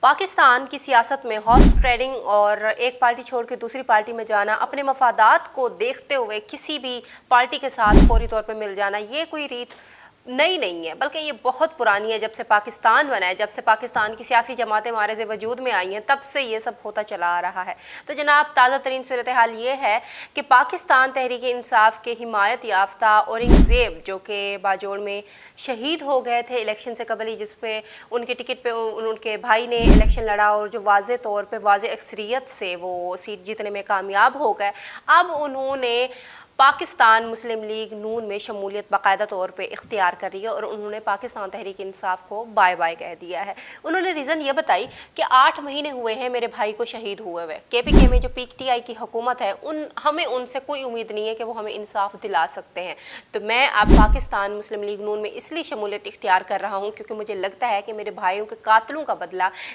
पाकिस्तान की सियासत में हॉर्स ट्रेडिंग और एक पार्टी छोड़ के दूसरी पार्टी में जाना, अपने मफादात को देखते हुए किसी भी पार्टी के साथ फौरी तौर पे मिल जाना, ये कोई रीत नई नहीं है, बल्कि ये बहुत पुरानी है। जब से पाकिस्तान बना है, जब से पाकिस्तान की सियासी जमातें हमारे से वजूद में आई हैं, तब से ये सब होता चला आ रहा है। तो जनाब, ताज़ा तरीन सूरत हाल ये है कि पाकिस्तान तहरीक इंसाफ के हिमायत याफ्ता औरंगज़ेब, जो कि बाजोड़ में शहीद हो गए थे इलेक्शन से कबल ही, जिस पे उनके टिकट पे उनके भाई ने इलेक्शन लड़ा और जो वाज़े तौर पे वाज़े अक्सरियत से वो सीट जीतने में कामयाब हो गए, अब उन्होंने पाकिस्तान मुस्लिम लीग नून में शमूलियत बाकायदा तौर पे इख्तियार कर रही है और उन्होंने पाकिस्तान तहरीक इंसाफ को बाय बाय कह दिया है। उन्होंने रीज़न ये बताई कि 8 महीने हुए हैं मेरे भाई को शहीद हुए हुए, KPK में जो PTI की हुकूमत है, हमें उनसे कोई उम्मीद नहीं है कि वो हमें इंसाफ दिला सकते हैं। तो मैं अब पाकिस्तान मुस्लिम लीग नून में इसलिए शमूलियत इख्तियार कर रहा हूँ क्योंकि मुझे लगता है कि मेरे भाइयों के कातलों का बदला